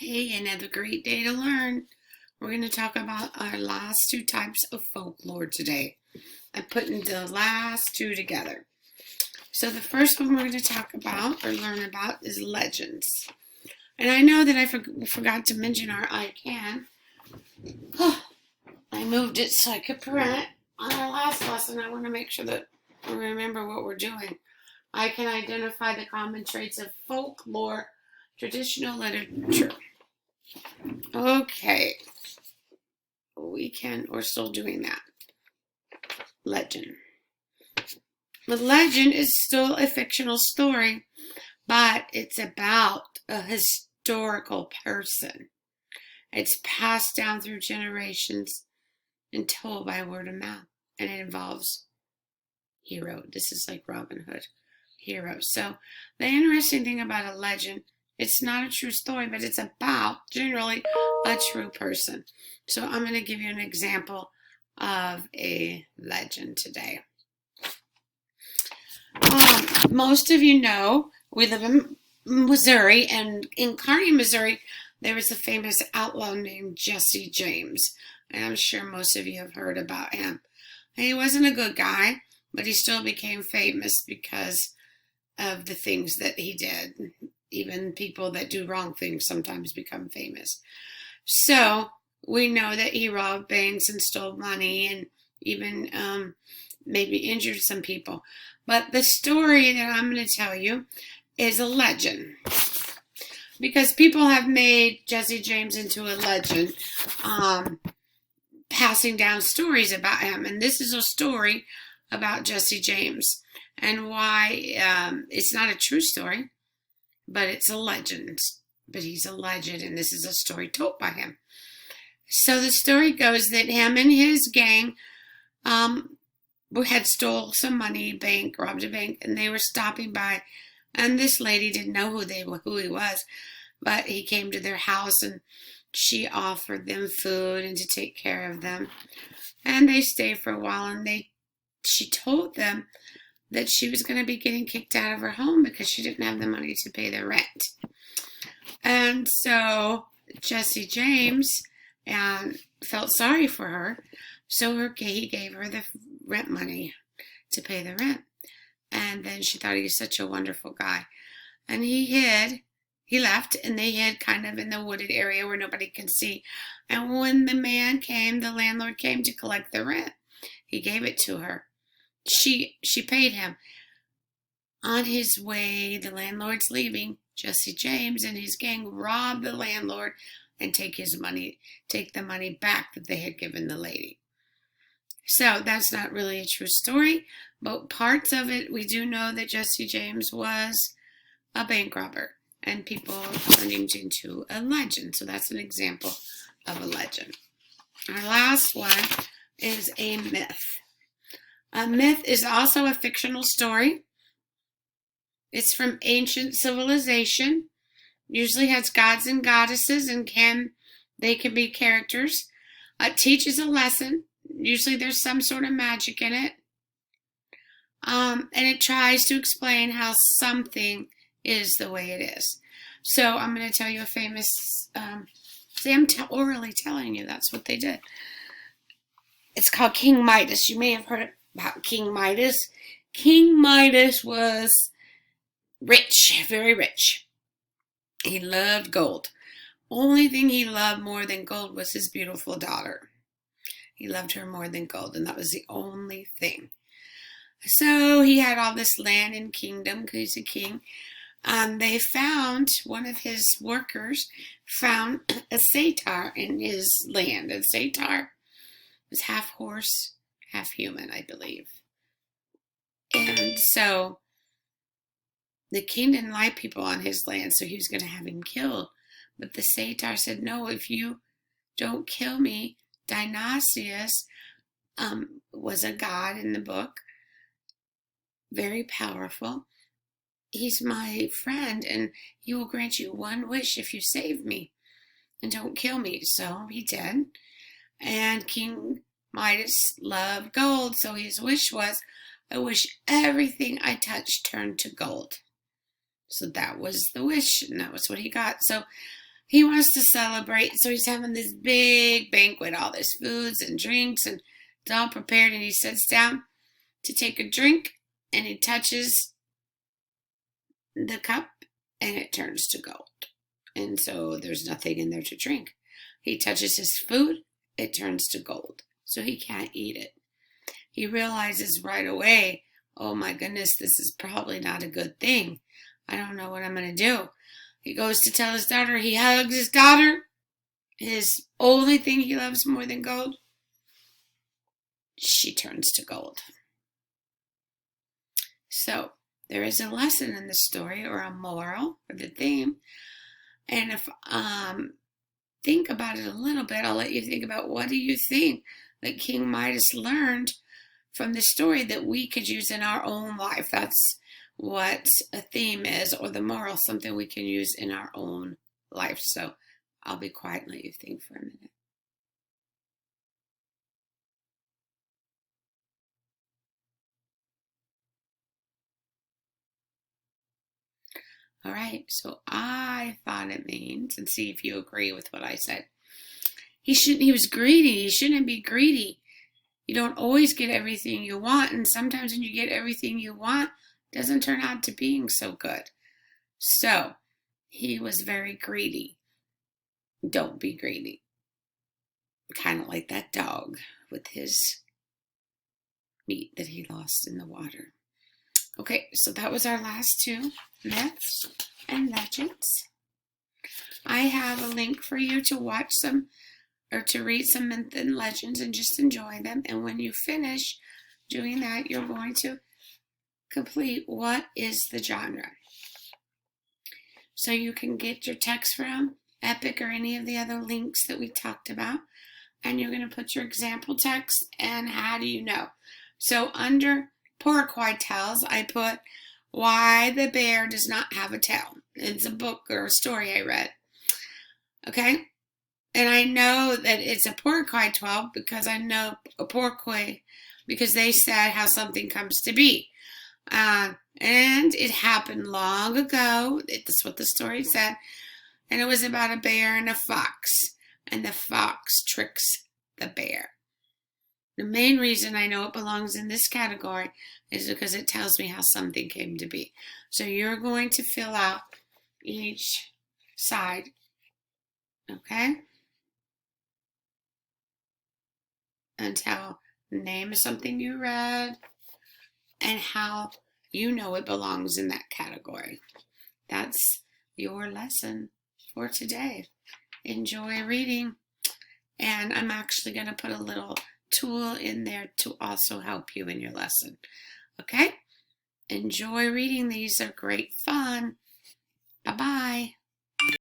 Hey, another great day to learn. We're going to talk about our last two types of folklore today. I'm putting the last two together. So the first one we're going to talk about or learn about is legends. And I know that I forgot to mention our I can. I moved it so I could print on our last lesson. I want to make sure that we remember what we're doing. I can identify the common traits of folklore, traditional literature. Okay, we're still doing that. Legend. The legend is still a fictional story, but it's about a historical person. It's passed down through generations and told by word of mouth, and it involves hero. This is like Robin Hood, heroes. So the interesting thing about a legend, it's not a true story, but it's about generally a true person. So I'm going to give you an example of a legend today. Most of you know we live in Missouri, and in Kearney, Missouri, there was a famous outlaw named Jesse James, and I'm sure most of you have heard about him. And he wasn't a good guy, but he still became famous because of the things that he did. Even people that do wrong things sometimes become famous. So we know that he robbed banks and stole money and even maybe injured some people. But the story that I'm going to tell you is a legend. Because people have made Jesse James into a legend, passing down stories about him. And this is a story about Jesse James and why it's not a true story, but it's a legend. But he's a legend, and this is a story told by him. So the story goes that him and his gang had stole some money, robbed a bank, and they were stopping by, and this lady didn't know who he was, but he came to their house, and she offered them food and to take care of them, and they stayed for a while, and she told them that she was going to be getting kicked out of her home because she didn't have the money to pay their rent. And so Jesse James felt sorry for her, so he gave her the rent money to pay the rent. And then she thought he was such a wonderful guy. And he left, and they hid kind of in the wooded area where nobody could see. And when the landlord came to collect the rent, he gave it to her. She paid him. On his way, the landlord's leaving. Jesse James and his gang robbed the landlord and take the money back that they had given the lady. So that's not really a true story, but parts of it, we do know that Jesse James was a bank robber, and people turned him into a legend. So that's an example of a legend. Our last one is a myth. A myth is also a fictional story. It's from ancient civilization. Usually has gods and goddesses, and they can be characters. It teaches a lesson. Usually there's some sort of magic in it. And it tries to explain how something is the way it is. So I'm going to tell you a famous, I'm orally telling you that's what they did. It's called King Midas. You may have heard about King Midas. King Midas was rich, very rich. He loved gold. Only thing he loved more than gold was his beautiful daughter. He loved her more than gold, and that was the only thing. So he had all this land and kingdom because he's a king. They found, one of his workers found a satyr in his land. A satyr was half horse, half human, I believe. And so the king didn't like people on his land, so he was going to have him killed. But the satyr said, no, if you don't kill me, Dionysius was a god in the book, very powerful. He's my friend, and he will grant you one wish if you save me and don't kill me. So he did. And King Midas loved gold, so his wish was, I wish everything I touch turned to gold. So that was the wish, and that was what he got. So he wants to celebrate, so he's having this big banquet, all this foods and drinks, and it's all prepared, and he sits down to take a drink, and he touches the cup, and it turns to gold. And so there's nothing in there to drink. He touches his food, it turns to gold. So he can't eat it. He realizes right away, oh my goodness, this is probably not a good thing. I don't know what I'm going to do. He goes to tell his daughter. He hugs his daughter, his only thing he loves more than gold. She turns to gold. So there is a lesson in the story, or a moral, or the theme. And if think about it a little bit, I'll let you think about, what do you think that King Midas learned from the story that we could use in our own life? That's what a theme is, or the moral, something we can use in our own life. So I'll be quiet and let you think for a minute. All right, so I thought it means, and see if you agree with what I said. He was greedy. He shouldn't be greedy. You don't always get everything you want, and sometimes when you get everything you want, it doesn't turn out to being so good. So he was very greedy. Don't be greedy. Kind of like that dog with his meat that he lost in the water. Okay, so that was our last two myths and legends. I have a link for you to watch some, or to read some myths and legends and just enjoy them. And when you finish doing that, you're going to complete what is the genre. So you can get your text from Epic or any of the other links that we talked about. And you're going to put your example text and how do you know. So under Porcupine Tales, I put Why the Bear Does Not Have a Tail. It's a book or a story I read. Okay? And I know that it's a Porcupine 12 because I know a porcupine because they said how something comes to be. And it happened long ago. That's what the story said. And it was about a bear and a fox. And the fox tricks the bear. The main reason I know it belongs in this category is because it tells me how something came to be. So you're going to fill out each side. Okay? And tell the name of something you read and how you know it belongs in that category. That's your lesson for today. Enjoy reading. And I'm actually going to put a little tool in there to also help you in your lesson. Okay? Enjoy reading these. They're great fun. Bye-bye.